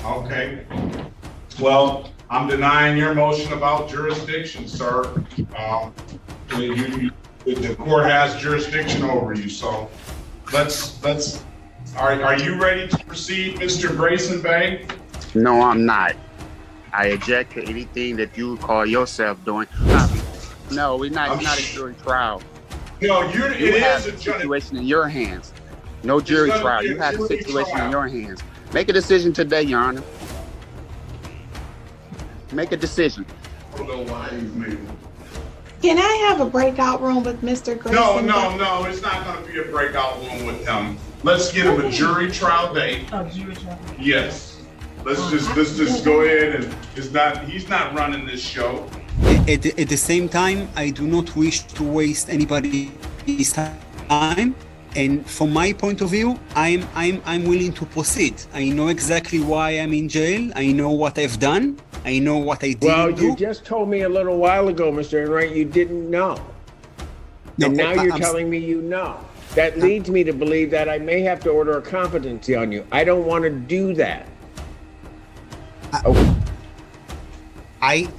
Okay. Well, I'm denying your motion about jurisdiction, sir. The court has jurisdiction over you, so are you ready to proceed, Mr. Grayson Bay? No, I'm not. I object to anything that you call yourself doing. No, we're not. It's not a jury trial. No, You have a situation in your hands. No jury trial. You have a situation in your hands. Make a decision today, Your Honor. Make a decision. I don't know why he's moving. Can I have a breakout room with Mr. Grayson? No. It's not going to be a breakout room with him. Let's get him a jury trial date. Oh, jury trial. Yes. Let's just go ahead and he's not running this show. At the same time, I do not wish to waste anybody's time. And from my point of view, I'm willing to proceed. I know exactly why I'm in jail. I know what I've done. I know what I didn't do. Well, you just told me a little while ago, Mr. Ehrenreich, you didn't know. No, and now you're telling me you know. That leads me to believe that I may have to order a competency on you. I don't want to do that. I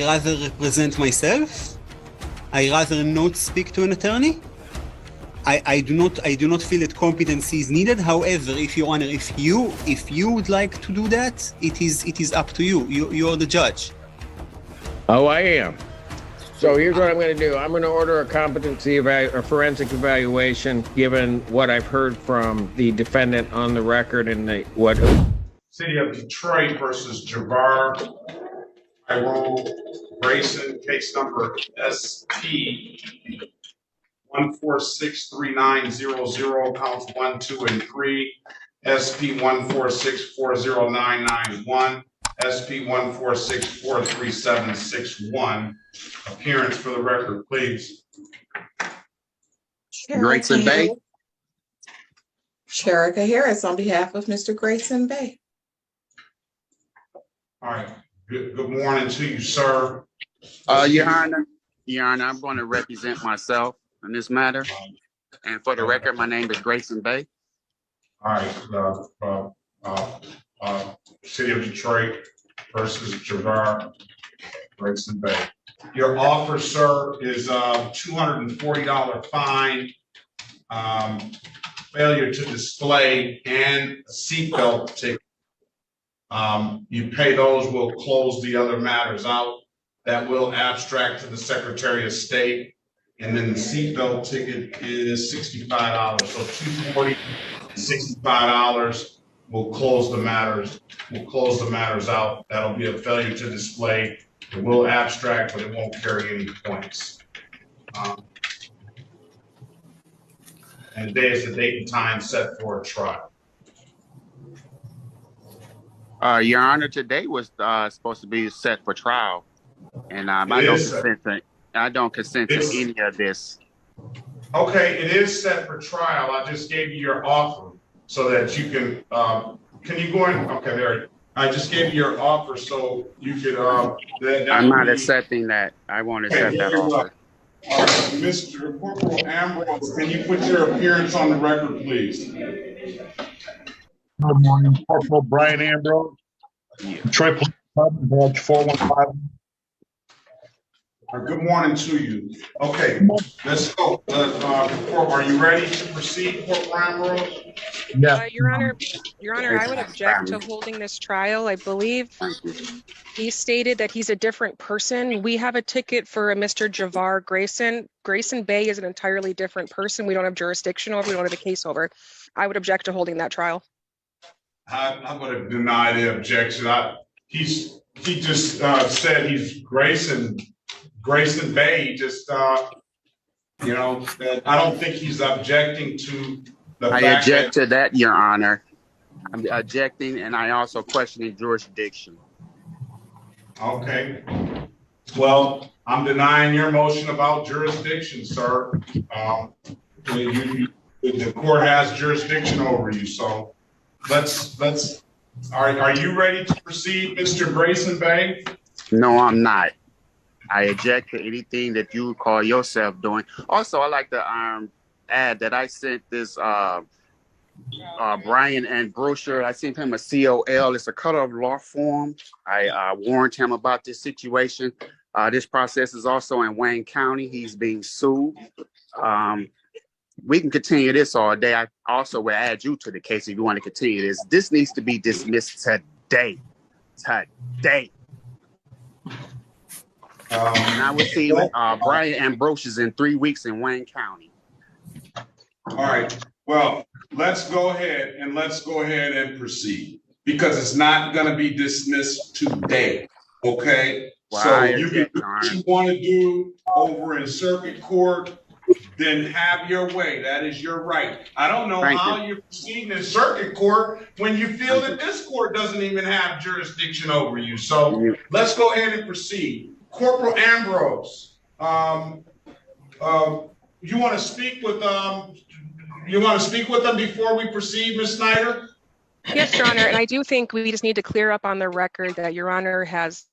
rather represent myself. I rather not speak to an attorney. I do not feel that competency is needed. However, if Your Honor, if you would like to do that, it is up to you. You are the judge. Oh, I am. So here's what I'm going to do. I'm going to order a competency a forensic evaluation, given what I've heard from the defendant on the record and what. City of Detroit versus Javarone Grayson, case number SP 1463900, counts 1, 2, and 3. SP 146409991. SP 146436761. Appearance for the record, please. Grayson Bay. Sherika Harris on behalf of Mr. Grayson Bay. All right. Good morning to you, sir. Your Honor, I'm going to represent myself in this matter. And for the record, my name is Grayson Bay. All right. City of Detroit versus Javarone Grayson Bay. Your offer, sir, is a $240 fine, failure to display, and a seatbelt ticket. You pay those, we'll close the other matters out. That will abstract to the Secretary of State. And then the seatbelt ticket is $65. So $240, $65. We'll close the matters. We'll close the matters out. That'll be a failure to display. It will abstract, but it won't carry any points. And today is the date and time set for a trial. Your Honor, today was supposed to be set for trial, and I don't consent to any of this. Okay, it is set for trial. I just gave you your offer so that you can you go in? Okay, there. I just gave you your offer so you could. I'm not accepting that. I won't accept that offer. Mr. Corporal Ambrose, can you put your appearance on the record, please? Good morning, Corporal Brian Ambrose, Detroit Police Department, Badge 415. Good morning to you. Okay, let's go. Are you ready to proceed, Corporal Ambrose? Yeah. Your Honor, I would object to holding this trial. I believe he stated that he's a different person. We have a ticket for a Mr. Javarone Grayson. Grayson Bay is an entirely different person. We don't have jurisdiction over. We don't have a case over. I would object to holding that trial. I'm going to deny the objection. He just said he's Grayson Bay. He just I don't think he's objecting to the fact. I object to that, Your Honor. I'm objecting, and I also questioning jurisdiction. Okay. Well, I'm denying your motion about jurisdiction, sir. The court has jurisdiction over you, so are you ready to proceed, Mr. Grayson Bay? No, I'm not. I object to anything that you call yourself doing. Also, I'd like to add that I sent this Brian and Brochure. I sent him a COL. It's a color of law form. I warned him about this situation. This process is also in Wayne County. He's being sued. We can continue this all day. I also will add you to the case if you want to continue this. This needs to be dismissed today. Today. And I will see Brian Ambrosius in 3 weeks in Wayne County. All right. Well, let's go ahead and proceed because it's not going to be dismissed today. Okay. Well, So you can do what you want to do over in circuit court. Then have your way. That is your right. I don't know how you're proceeding in circuit court when you feel that this court doesn't even have jurisdiction over you. So let's go ahead and proceed. Corporal Ambrose, you want to speak with them before we proceed, Ms. Snyder? Yes, Your Honor, and I do think we just need to clear up on the record that Your Honor has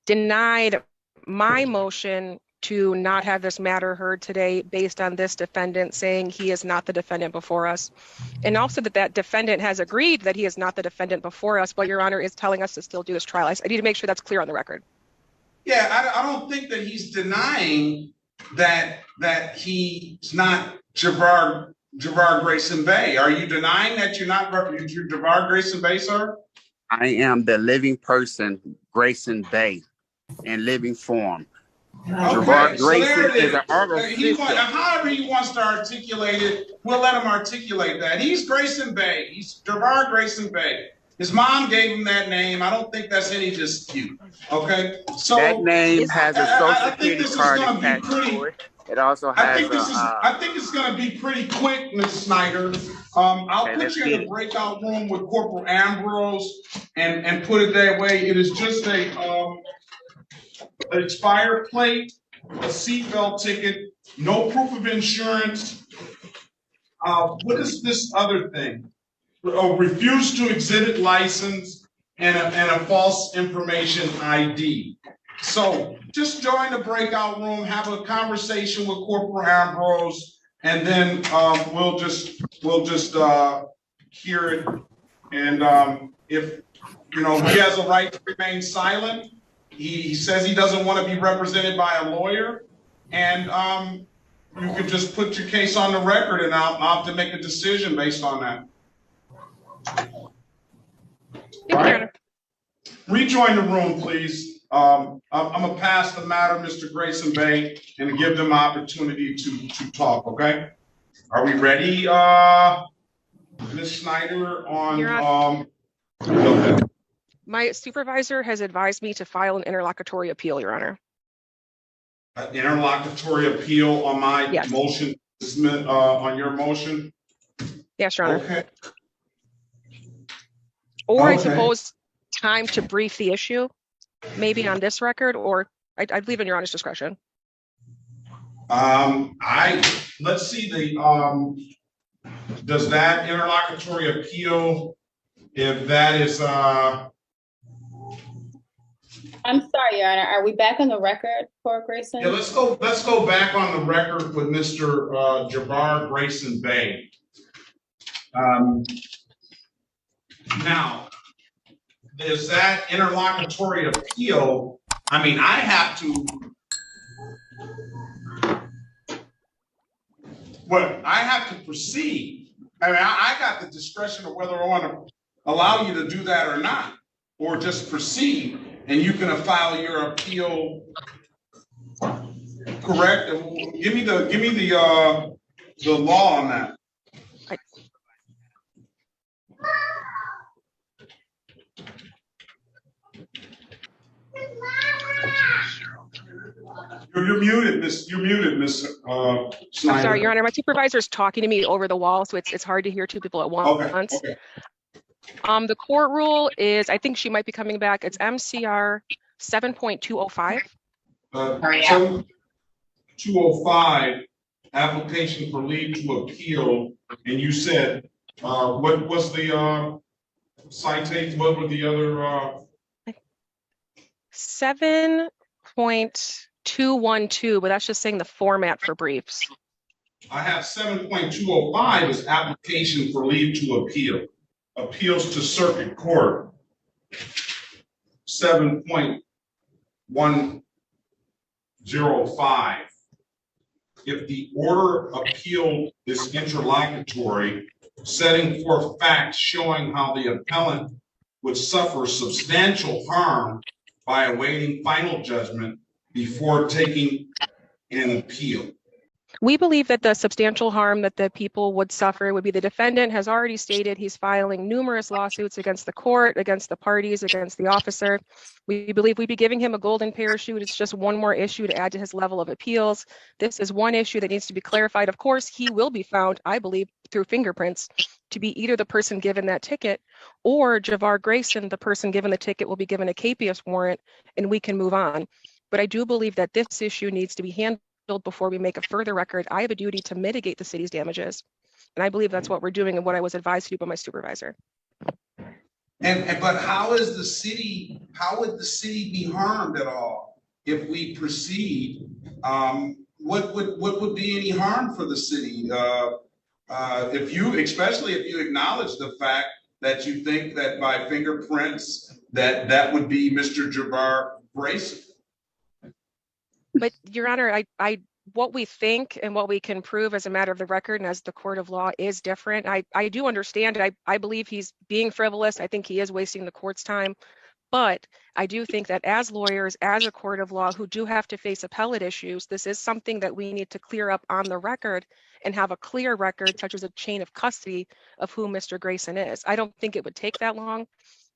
denied my motion to not have this matter heard today based on this defendant saying he is not the defendant before us. And also that defendant has agreed that he is not the defendant before us, but Your Honor is telling us to still do this trial. I need to make sure that's clear on the record. Yeah, I don't think that he's denying that he's not Javar Grayson Bay. Are you denying that you're not Javar Grayson Bay, sir? I am the living person, Grayson Bay, in living form. Okay, so there it is. However he wants to articulate it, we'll let him articulate that. He's Grayson Bay. He's Javar Grayson Bay. His mom gave him that name. I don't think that's any dispute. Okay, so that name has a social security card attached to it. It also has. I think it's going to be pretty quick, Ms. Snyder. I'll put you in the breakout room with Corporal Ambrose and put it that way. It is just an expired plate, a seatbelt ticket, no proof of insurance. What is this other thing? Refuse to exhibit license and a false information ID. So just join the breakout room, have a conversation with Corporal Ambrose, and then we'll just hear it. And if he has a right to remain silent, he says he doesn't want to be represented by a lawyer, and you can just put your case on the record, and I'll have to make a decision based on that. All right. Rejoin the room, please. I'm gonna pass the matter, Mr. Grayson Bay, and give them opportunity to talk. Okay? Are we ready, Ms. Snyder? Okay. My supervisor has advised me to file an interlocutory appeal, Your Honor. An interlocutory appeal on my motion, on your motion? Yes, Your Honor. Okay. Or I suppose time to brief the issue, maybe on this record, or I'd leave in Your Honor's discretion. Let's see does that interlocutory appeal, if that is I'm sorry, Your Honor. Are we back on the record for Grayson? Yeah, let's go back on the record with Mr. Javar Grayson Bay. Now, there's that interlocutory appeal. I mean, I have to proceed. I mean, I got the discretion of whether I want to allow you to do that or not, or just proceed, and you can file your appeal. Correct? Give me the law on that. You're muted, Miss. You're muted, Miss Snyder. I'm sorry, Your Honor. My supervisor is talking to me over the wall, so it's hard to hear two people at once. Okay. The court rule is, I think she might be coming back. It's MCR 7.205. 7.205, application for leave to appeal, and you said what was the citation? What were the other? 7.212, but that's just saying the format for briefs. I have 7.205 as application for leave to appeal. Appeals to circuit court. 7.105. If the order appealed is interlocutory, setting forth facts showing how the appellant would suffer substantial harm by awaiting final judgment before taking an appeal. We believe that the substantial harm that the people would suffer would be the defendant has already stated he's filing numerous lawsuits against the court, against the parties, against the officer. We believe we'd be giving him a golden parachute. It's just one more issue to add to his level of appeals. This is one issue that needs to be clarified. Of course, he will be found, I believe, through fingerprints to be either the person given that ticket or Javarone Grayson, the person given the ticket, will be given a capias warrant and we can move on. But I do believe that this issue needs to be handled before we make a further record. I have a duty to mitigate the city's damages. And I believe that's what we're doing and what I was advised to do by my supervisor. But how would the city be harmed at all if we proceed? What would be any harm for the city? Especially if you acknowledge the fact that you think that by fingerprints that would be Mr. Javarone Grayson. But Your Honor, what we think and what we can prove as a matter of the record and as the court of law is different. I do understand it. I believe he's being frivolous. I think he is wasting the court's time. But I do think that as lawyers, as a court of law who do have to face appellate issues, this is something that we need to clear up on the record and have a clear record, such as a chain of custody of who Mr. Grayson is. I don't think it would take that long.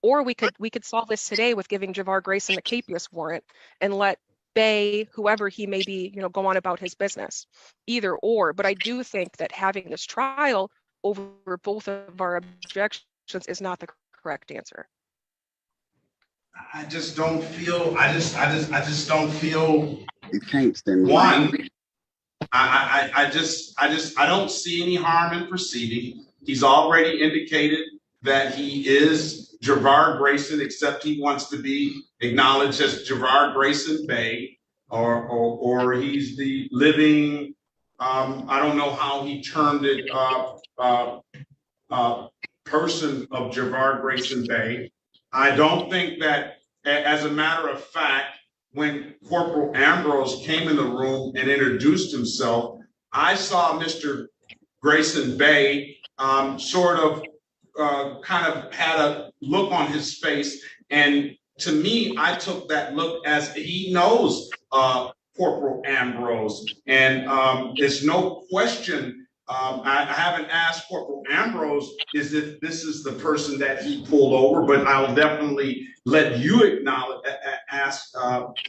Or we could solve this today with giving Javarone Grayson a capias warrant and let Bay, whoever he may be, go on about his business. Either or. But I do think that having this trial over both of our objections is not the correct answer. I just don't feel. I just don't feel. You can't stand one. I don't see any harm in proceeding. He's already indicated that he is Javarone Grayson, except he wants to be acknowledged as Javarone Grayson Bay, or he's the living. I don't know how he termed it. Person of Javarone Grayson Bay. I don't think that, as a matter of fact, when Corporal Ambrose came in the room and introduced himself, I saw Mr. Grayson Bay sort of kind of had a look on his face. And to me, I took that look as he knows Corporal Ambrose. And there's no question. I haven't asked Corporal Ambrose is if this is the person that he pulled over, but I'll definitely let you ask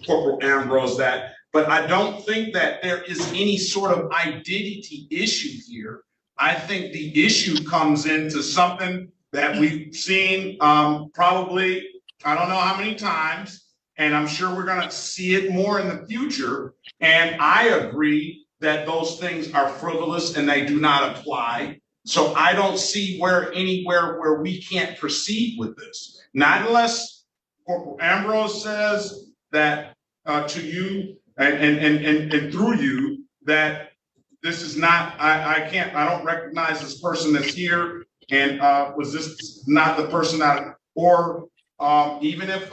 Corporal Ambrose that. But I don't think that there is any sort of identity issue here. I think the issue comes into something that we've seen probably, I don't know how many times, and I'm sure we're going to see it more in the future. And I agree that those things are frivolous and they do not apply. So I don't see anywhere where we can't proceed with this. Not unless Corporal Ambrose says that to you and through you that this is not, I don't recognize this person that's here. And was this not the person that, or even if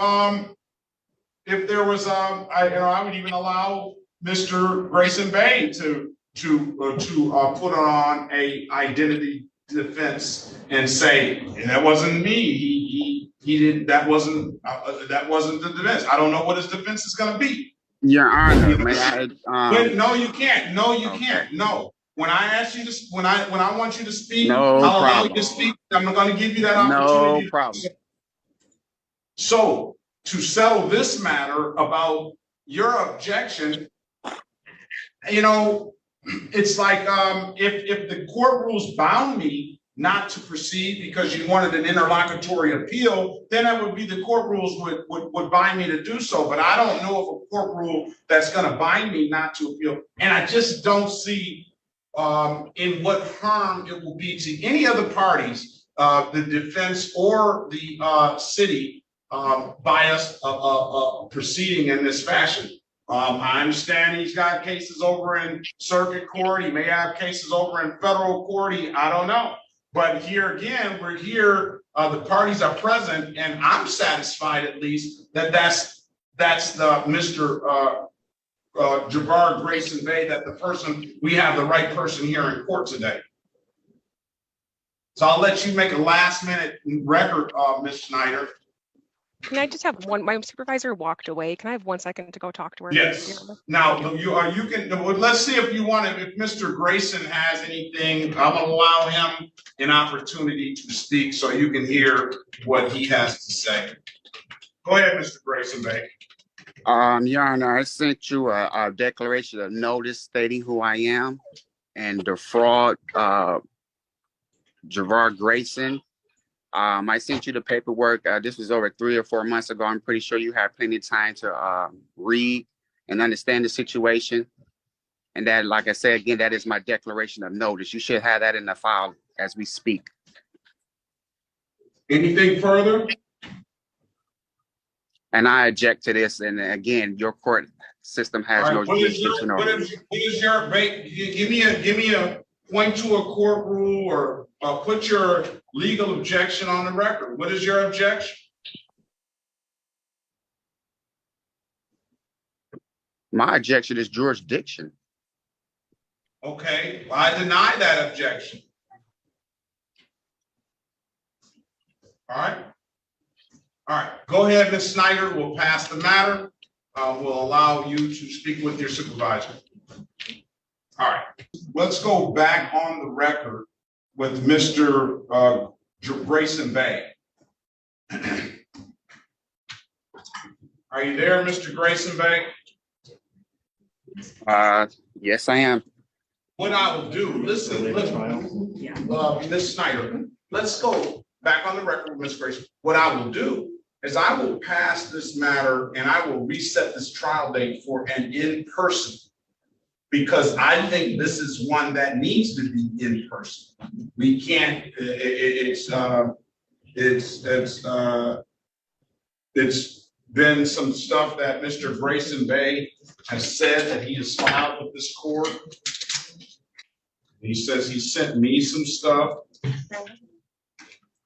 there was, I would even allow Mr. Grayson Bay to put on a identity defense and say that wasn't me. He did that wasn't the defense. I don't know what his defense is going to be. Your Honor, may I? No, you can't. No, you can't. No. When I ask you to, when I want you to speak, no I'll allow problem. you to speak. I'm not going to give you that opportunity. No problem. So to settle this matter about your objection, it's like if the court rules bound me not to proceed because you wanted an interlocutory appeal, then that would be the court rules would bind me to do so. But I don't know of a court rule that's going to bind me not to appeal. And I just don't see in what harm it will be to any other parties, the defense or the city, by us proceeding in this fashion. I understand he's got cases over in circuit court. He may have cases over in federal court. I don't know. But here again, we're here, the parties are present, and I'm satisfied at least that that's the Mr. Javarone Grayson Bay, that the person, we have the right person here in court today. So I'll let you make a last minute record, Ms. Snyder. Can I just have one? My supervisor walked away. Can I have 1 second to go talk to her? Yes. Now you can. Let's see if you want to. If Mr. Grayson has anything, I'm gonna allow him an opportunity to speak so you can hear what he has to say. Go ahead, Mr. Grayson Bay. Your Honor, I sent you a declaration of notice stating who I am and the fraud, Javarone Grayson. I sent you the paperwork. This was over 3 or 4 months ago. I'm pretty sure you have plenty of time to read and understand the situation. And that, like I said, again, that is my declaration of notice. You should have that in the file as we speak. Anything further? And I object to this. And again, your court system has no jurisdiction over it. What is your, give me a point to a court rule, or put your legal objection on the record. What is your objection? My objection is jurisdiction. Okay, I deny that objection. All right, go ahead, Ms. Snyder. We'll pass the matter. We'll allow you to speak with your supervisor. All right, let's go back on the record with Mr. Grayson Bay. Are you there, Mr. Grayson Bay? Yes, I am. What I will do, listen, Ms. Snyder, let's go back on the record with Ms. Grayson. What I will do is I will pass this matter and I will reset this trial date for an in-person, because I think this is one that needs to be in person. We can't, it's been some stuff that Mr. Grayson Bay has said that he has filed with this court. He says he sent me some stuff.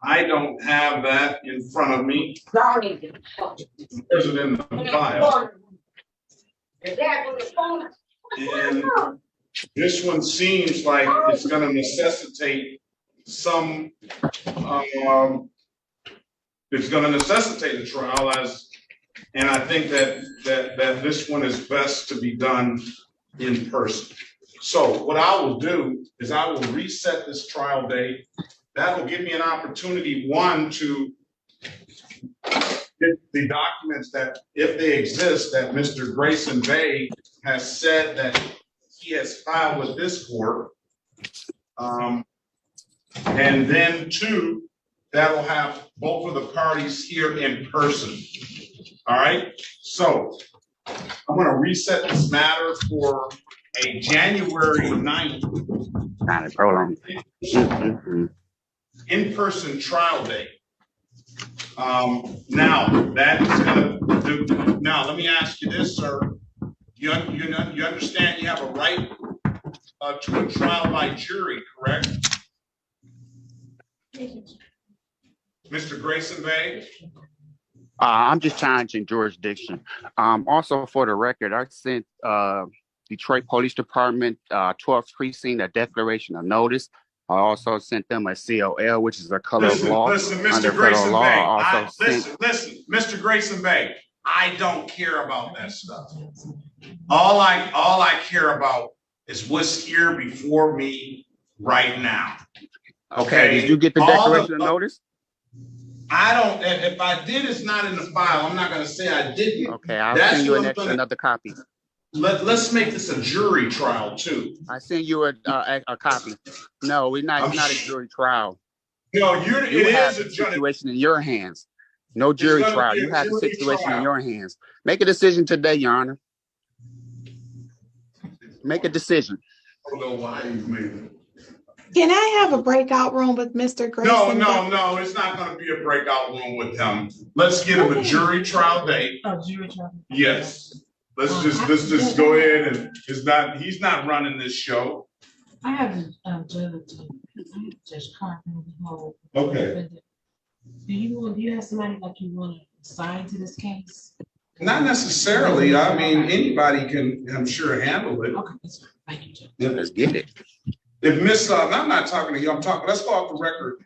I don't have that in front of me. There's it in the file. And this one seems like it's going to necessitate some, it's going to necessitate a trial, and I think that this one is best to be done in person. So what I will do is I will reset this trial date. That will give me an opportunity, one, to get the documents that, if they exist, that Mr. Grayson Bay has said that he has filed with this court. And then two, that will have both of the parties here in person. All right, so I'm going to reset this matter for a January 9th in-person trial date. Now that is going to do. Now let me ask you this, sir. You understand you have a right to a trial by jury, correct? Mr. Grayson Bay? I'm just challenging jurisdiction. Also, for the record, I sent Detroit Police Department 12th Precinct a declaration of notice. I also sent them a COL, which is a color of law. Listen, Mr. Grayson Bay. Listen, Mr. Grayson Bay. I don't care about that stuff. All I care about is what's here before me right now. Okay. Did you get the declaration of notice? I don't. If I did, it's not in the file. I'm not going to say I didn't. Okay, I'll send you another copy. Let's make this a jury trial too. I send you a copy. No, we're not. It's not a jury trial. No, you have a situation in your hands. No jury trial. You have a situation in your hands. Make a decision today, Your Honor. Make a decision. I don't know why you made it. Can I have a breakout room with Mr. Grayson? No, it's not going to be a breakout room with him. Let's get him a jury trial date. Oh, jury trial. Yes. let's just go ahead and he's not running this show. I have Judge Carpenter. Okay. Do you have somebody like you want to assign to this case? Not necessarily. I mean, anybody can, I'm sure, handle it. Okay, that's fine. Thank you, Judge. Yeah. Let's get it. If Miss, I'm not talking to you, I'm talking, let's go off the record.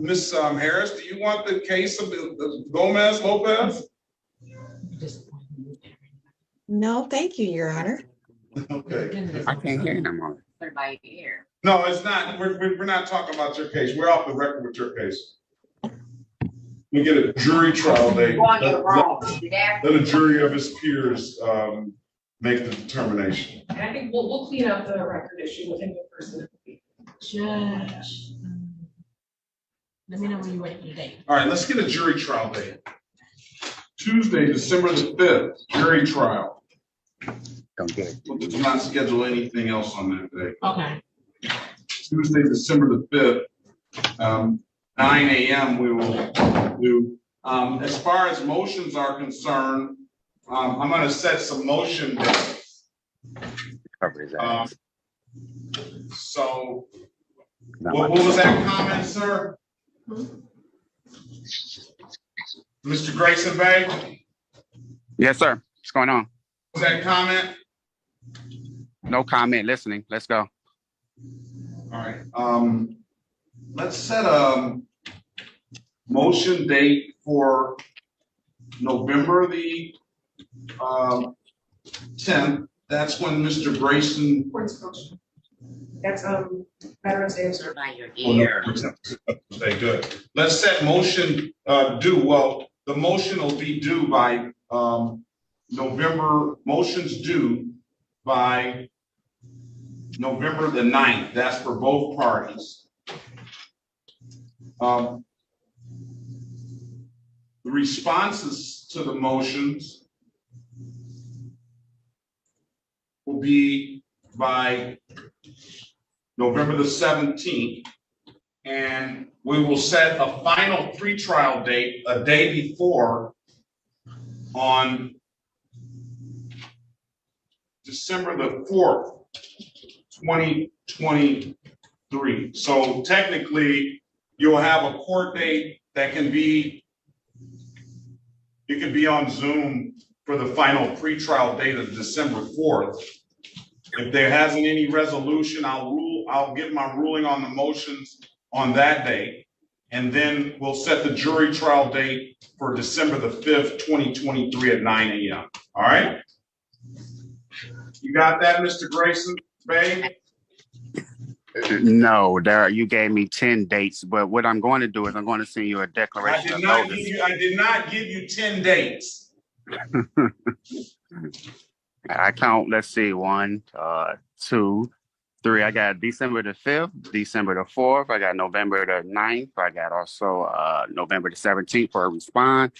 Miss Harris, do you want the case of the Gomez Lopez? No, thank you, Your Honor. Okay. I can't hear them on. No, it's not. We're not talking about your case. We're off the record with your case. We get a jury trial date. Let a jury of his peers make the determination. And I think we'll clean up the record issue with a new person. Judge, let me know when you're ready for the date. All right, let's get a jury trial date. Tuesday, December the 5th, jury trial. Don't get it. We'll just not schedule anything else on that day. Okay. Tuesday, December the 5th, 9 a.m. we will do. As far as motions are concerned, I'm going to set some motion dates. Cover his ass. So, Not what much. was that comment, sir? Mr. Grayson Bay, Yes, sir. What's going on? was that comment? No comment. Listening. Let's go. All right, let's set a motion date for November the 10th. That's when Mr. Grayson. Court's motion. That's Veterans Day. Stay good. Let's set motion due. Well, the motion will be due by motions due by November the 9th. That's for both parties. The responses to the motions will be by November the 17th. And we will set a final pretrial date a day before on December the 4th, 2023. So technically, you'll have a court date that can be, it can be on Zoom for the final pretrial date of December 4th. If there hasn't any resolution, I'll give my ruling on the motions on that day. And then we'll set the jury trial date for December the 5th, 2023 at 9 a.m. All right? You got that, Mr. Grayson Bay? No, there you gave me 10 dates, but what I'm going to do is I'm going to send you a I declaration of did not notice. give you 10 dates. I count, let's see, 1, 2, 3. I got December the 5th, December the 4th. I got November the 9th. I got also November the 17th for a response.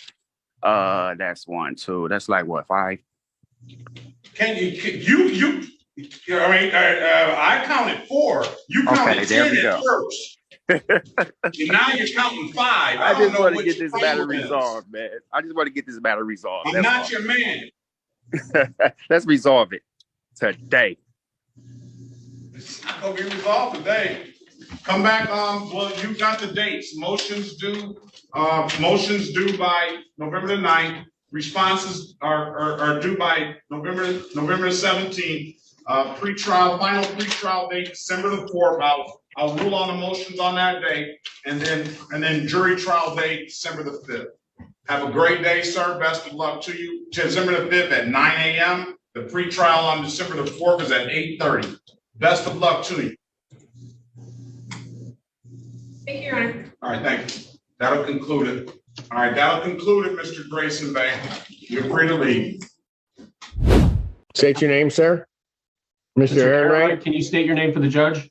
That's 1, 2. That's like what, 5? I counted 4. You counted Okay, there 10 we at go. first. Now you're counting 5. I don't just know want to which get this one matter it is. resolved, man. I just want to get this matter resolved. I'm That's not all. your man. Let's resolve it today. It's not gonna be resolved today. Come back, well, you got the dates. Motions due by November the 9th. Responses are due by November the 17th. Final pretrial date, December the 4th. I'll rule on the motions on that day, and then jury trial date, December the 5th. Have a great day, sir. Best of luck to you. December the 5th at 9 a.m. The pretrial on December the 4th is at 8:30. Best of luck to you. Thank you, Your Honor. All right, thank you. That'll conclude it. All right, that'll conclude it, Mr. Grayson Bay. You're free to leave. State your name, sir. Mr. Ehrenreich. Can you state your name for the judge?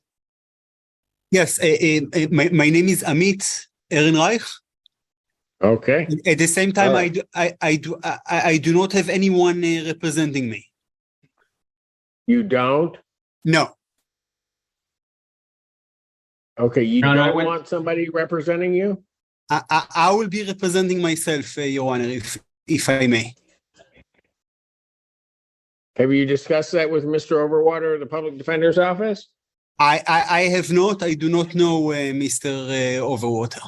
Yes, my name is Amit Ehrenreich. Okay. At the same time, All right. I do not have anyone representing me. You don't? No. Okay, you No, don't I went- want somebody representing you? I will be representing myself, Your Honor, if I may. Have you discussed that with Mr. Overwater of the Public Defender's Office? I have not. I do not know Mr. Overwater.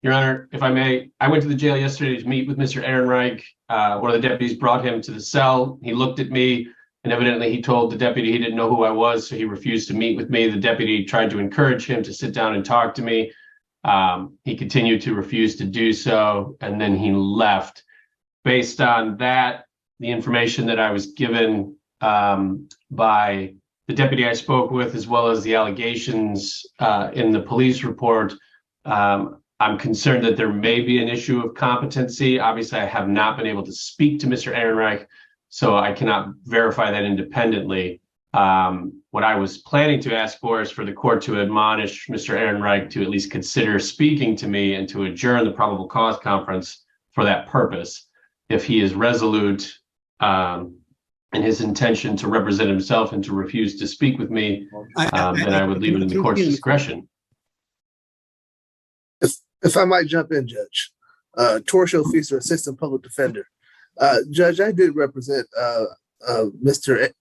Your Honor, if I may, I went to the jail yesterday to meet with Mr. Ehrenreich. One of the deputies brought him to the cell. He looked at me, and evidently he told the deputy he didn't know who I was, so he refused to meet with me. The deputy tried to encourage him to sit down and talk to me. He continued to refuse to do so, and then he left. Based on that, the information that I was given by the deputy I spoke with, as well as the allegations in the police report, I'm concerned that there may be an issue of competency. Obviously, I have not been able to speak to Mr. Ehrenreich, so I cannot verify that independently. What I was planning to ask for is for the court to admonish Mr. Ehrenreich to at least consider speaking to me and to adjourn the probable cause conference for that purpose. If he is resolute in his intention to represent himself and to refuse to speak with me, then I would leave it in the court's discretion. If I might jump in, Judge. Torshio Feaster, Assistant Public Defender. Judge, I did represent Mr.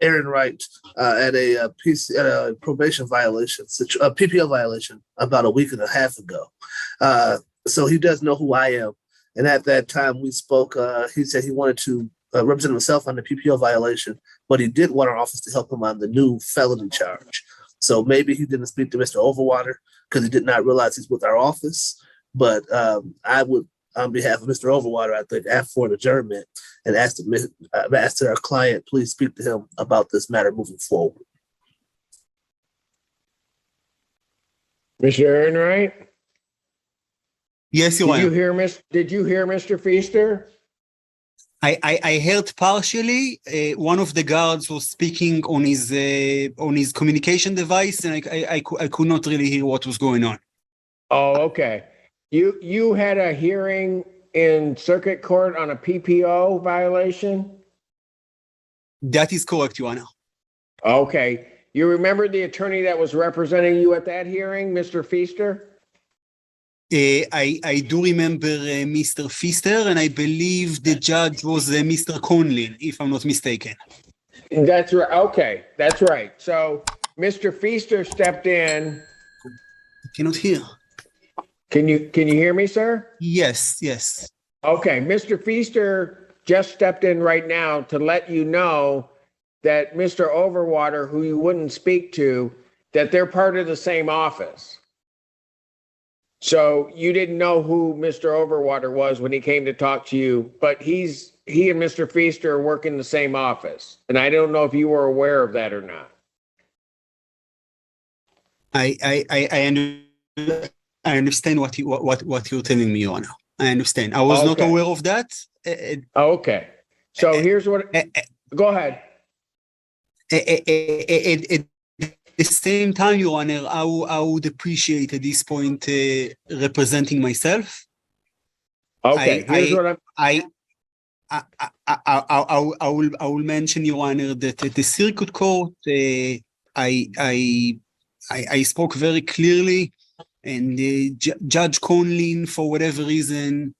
Ehrenreich at a probation violation, a PPO violation, about a week and a half ago. So he does know who I am. And at that time we spoke, he said he wanted to represent himself on the PPO violation, but he did want our office to help him on the new felony charge. So maybe he didn't speak to Mr. Overwater because he did not realize he's with our office. But I would, on behalf of Mr. Overwater, I think, ask for an adjournment and ask our client, please speak to him about this matter moving forward. Mr. Ehrenreich? Yes, Your Honor. Did you hear Mr. Feaster? I heard partially. One of the guards was speaking on his communication device, and I could not really hear what was going on. Oh, okay. You had a hearing in circuit court on a PPO violation? That is correct, Your Honor. Okay. You remember the attorney that was representing you at that hearing, Mr. Feaster? I do remember Mr. Feaster, and I believe the judge was Mr. Conlin, if I'm not mistaken. That's right. Okay, that's right. So Mr. Feaster stepped in. I cannot hear. Can you hear me, sir? Yes, yes. Okay, Mr. Feaster just stepped in right now to let you know that Mr. Overwater, who you wouldn't speak to, that they're part of the same office. So you didn't know who Mr. Overwater was when he came to talk to you, but he and Mr. Feaster work in the same office. And I don't know if you were aware of that or not. I understand what you're telling me, Your Honor. I understand. I was not aware of that. Okay. So here's what. Go ahead. At the same time, Your Honor, I would appreciate at this point representing myself. Okay. Here's what I will mention, Your Honor, that at the circuit court, I spoke very clearly, and Judge Conlin, for whatever reason,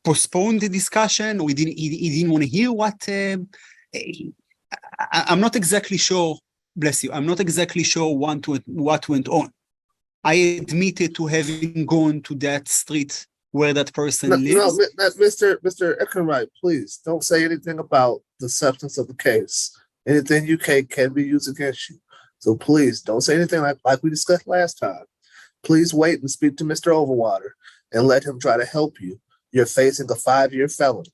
postponed the discussion, or he didn't want to hear what. I'm not exactly sure. Bless you. I'm not exactly sure what went on. I admitted to having gone to that street where that person lives. No, Mr. Ehrenreich, please don't say anything about the substance of the case. Anything you can be used against you. So please don't say anything like we discussed last time. Please wait and speak to Mr. Overwater and let him try to help you. You're facing a 5-year felony.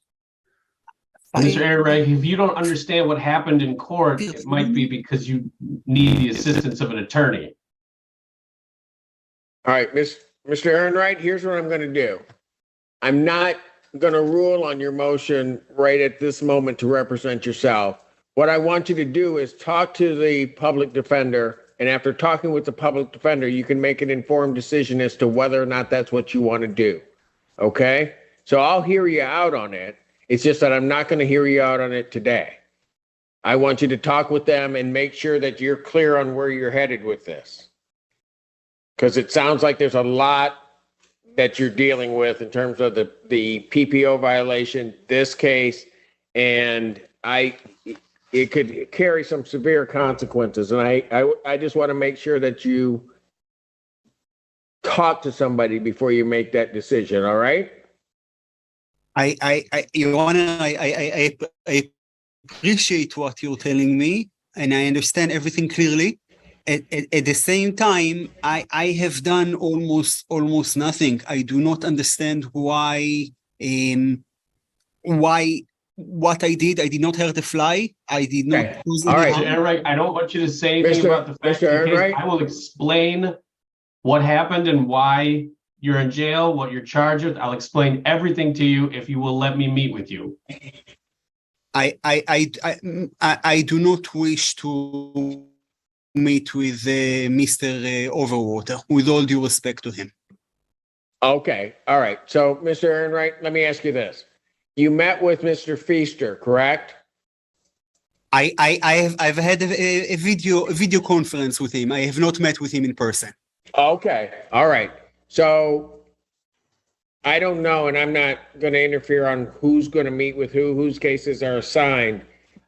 Mr. Ehrenreich, if you don't understand what happened in court, it might be because you need the assistance of an attorney. All right, Mr. Ehrenreich, here's what I'm going to do. I'm not going to rule on your motion right at this moment to represent yourself. What I want you to do is talk to the public defender, and after talking with the public defender, you can make an informed decision as to whether or not that's what you want to do. Okay? So I'll hear you out on it. It's just that I'm not going to hear you out on it today. I want you to talk with them and make sure that you're clear on where you're headed with this. Because it sounds like there's a lot that you're dealing with in terms of the PPO violation, this case, and it could carry some severe consequences. And I just want to make sure that you talk to somebody before you make that decision. All right. Your Honor, I appreciate what you're telling me, and I understand everything clearly. At the same time, I have done almost nothing. I do not understand why what I did not hurt a fly. I did not. Okay. All right. Mr. Ehrenreich, I don't want you to say anything about the facts of the case. I will explain what happened and why you're in jail, what you're charged with. I'll explain everything to you if you will let me meet with you. I do not wish to meet with Mr. Overwater, with all due respect to him. Okay. All right. So, Mr. Ehrenreich, let me ask you this. You met with Mr. Feaster, correct? I've had a video conference with him. I have not met with him in person. Okay. All right. So I don't know, and I'm not going to interfere on who's going to meet with whose cases are assigned.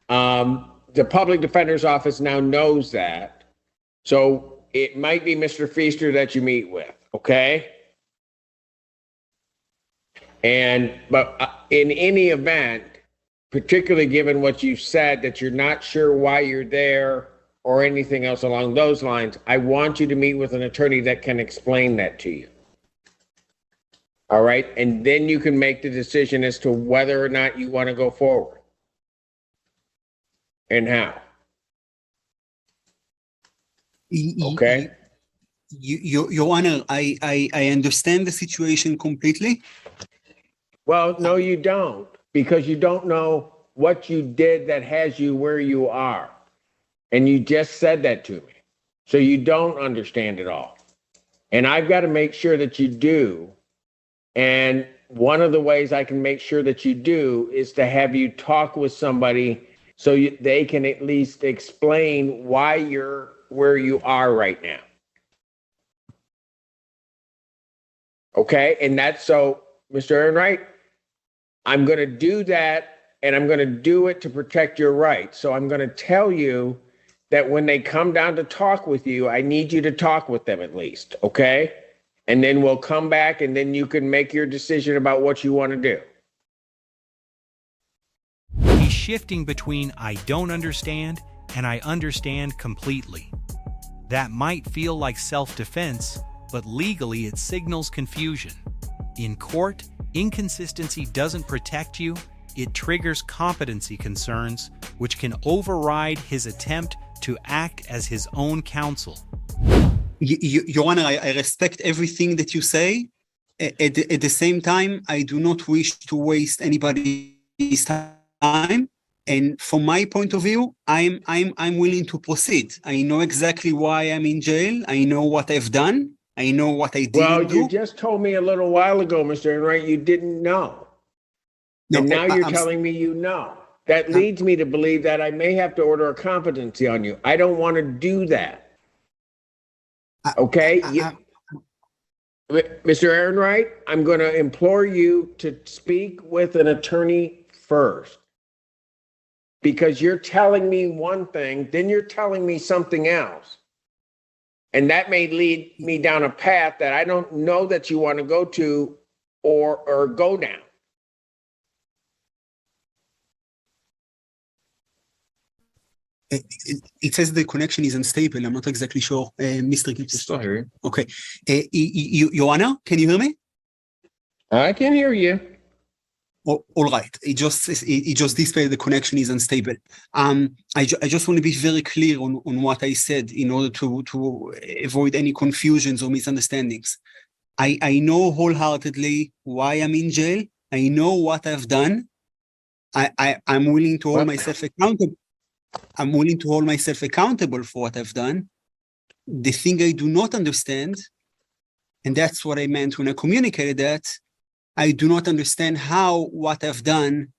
The public defender's office now knows that. So it might be Mr. Feaster that you meet with. Okay. But in any event, particularly given what you said, that you're not sure why you're there or anything else along those lines, I want you to meet with an attorney that can explain that to you. All right. And then you can make the decision as to whether or not you want to go forward and how. Okay. Your Honor, I understand the situation completely. Well, no, you don't, because you don't know what you did that has you where you are. And you just said that to me. So you don't understand it all. And I've got to make sure that you do. And one of the ways I can make sure that you do is to have you talk with somebody so they can at least explain why you're where you are right now. Okay? And that's so, Mr. Ehrenreich, I'm going to do that, and I'm going to do it to protect your rights. So I'm going to tell you that when they come down to talk with you, I need you to talk with them at least, okay? And then we'll come back, and then you can make your decision about what you want to do. He's shifting between I don't understand and I understand completely. That might feel like self-defense, but legally it signals confusion. In court, inconsistency doesn't protect you, it triggers competency concerns, which can override his attempt to act as his own counsel. Your Honor, I respect everything that you say. At the same time, I do not wish to waste anybody's time. And from my point of view, I'm willing to proceed. I know exactly why I'm in jail. I know what I've done. I know what I didn't do. Well, you just told me a little while ago, Mr. Ehrenreich, you didn't know. No, and now you're telling me you know. That leads me to believe that I may have to order a competency on you. I don't want to do that. Okay? Mr. Ehrenreich, I'm going to implore you to speak with an attorney first. Because you're telling me one thing, then you're telling me something else. And that may lead me down a path that I don't know that you want to go to or go down. It says the connection is unstable. I'm not exactly sure, Mr. Gibbs. Still hear you. Okay. Your Honor, can you hear me? I can hear you. Oh, all right. It just displayed the connection is unstable. I just want to be very clear on what I said in order to avoid any confusions or misunderstandings. I know wholeheartedly why I'm in jail. I know what I've done. I'm willing to hold myself accountable. I'm willing to hold myself accountable for what I've done. The thing I do not understand, and that's what I meant when I communicated that, I do not understand how what I've done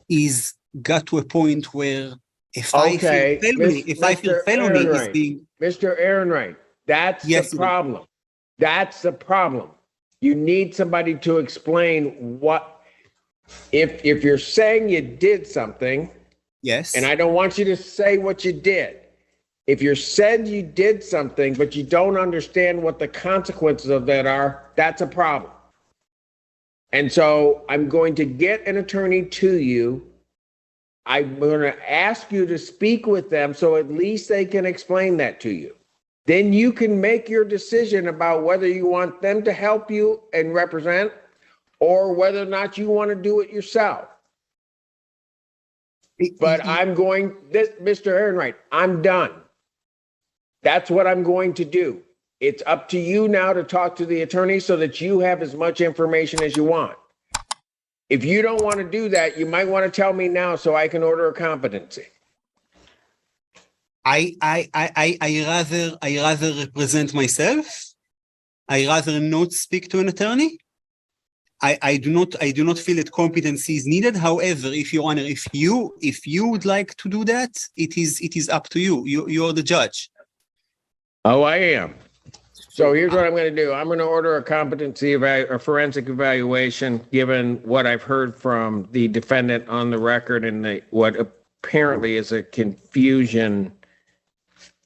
is got to a point where if I feel felony is being... Mr. Ehrenreich, that's the problem. That's the problem. You need somebody to explain what, if you're saying you did something, Yes. and I don't want you to say what you did. If you said you did something, but you don't understand what the consequences of that are, that's a problem. And so I'm going to get an attorney to you. I'm going to ask you to speak with them so at least they can explain that to you. Then you can make your decision about whether you want them to help you and represent or whether or not you want to do it yourself. But Mr. Ehrenreich, I'm done. That's what I'm going to do. It's up to you now to talk to the attorney so that you have as much information as you want. If you don't want to do that, you might want to tell me now so I can order a competency. I rather represent myself. I rather not speak to an attorney. I do not feel that competency is needed. However, if Your Honor, if you would like to do that, it is up to you. You're the judge. Oh, I am. So here's what I'm going to do. I'm going to order a competency a forensic evaluation, given what I've heard from the defendant on the record and what apparently is a confusion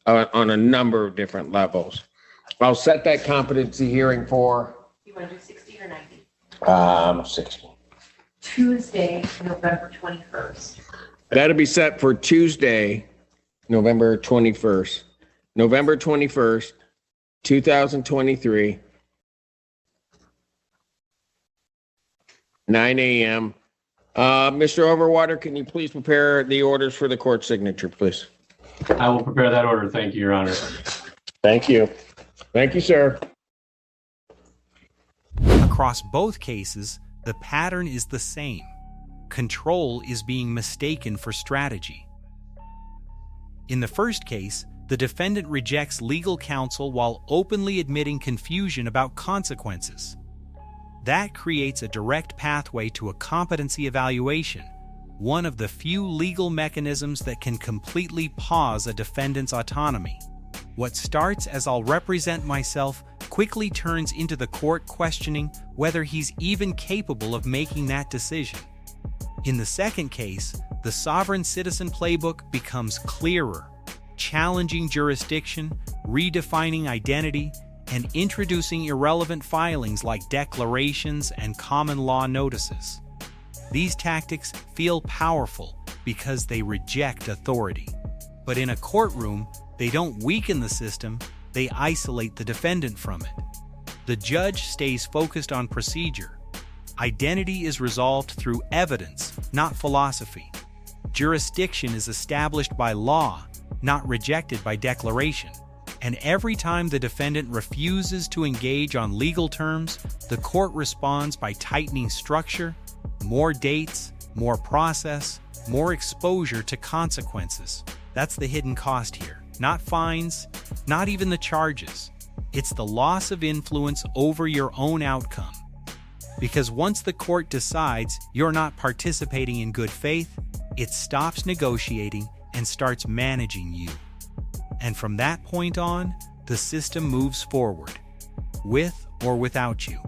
on a number of different levels. I'll set that competency hearing for. You want to do 60 or 90? 60. Tuesday, November 21st. That'll be set for Tuesday, November 21st. November 21st, 2023, 9 a.m. Mr. Overwater, can you please prepare the orders for the court signature, please? I will prepare that order. Thank you, Your Honor. Thank you. Thank you, sir. Across both cases, the pattern is the same. Control is being mistaken for strategy. In the first case, the defendant rejects legal counsel while openly admitting confusion about consequences. That creates a direct pathway to a competency evaluation, one of the few legal mechanisms that can completely pause a defendant's autonomy. What starts as "I'll represent myself" quickly turns into the court questioning whether he's even capable of making that decision. In the second case, the sovereign citizen playbook becomes clearer, challenging jurisdiction, redefining identity, and introducing irrelevant filings like declarations and common law notices. These tactics feel powerful because they reject authority. But in a courtroom, they don't weaken the system, they isolate the defendant from it. The judge stays focused on procedure. Identity is resolved through evidence, not philosophy. Jurisdiction is established by law, not rejected by declaration. And every time the defendant refuses to engage on legal terms, the court responds by tightening structure, more dates, more process, more exposure to consequences. That's the hidden cost here. Not fines, not even the charges. It's the loss of influence over your own outcome. Because once the court decides you're not participating in good faith, it stops negotiating and starts managing you. And from that point on, the system moves forward, with or without you.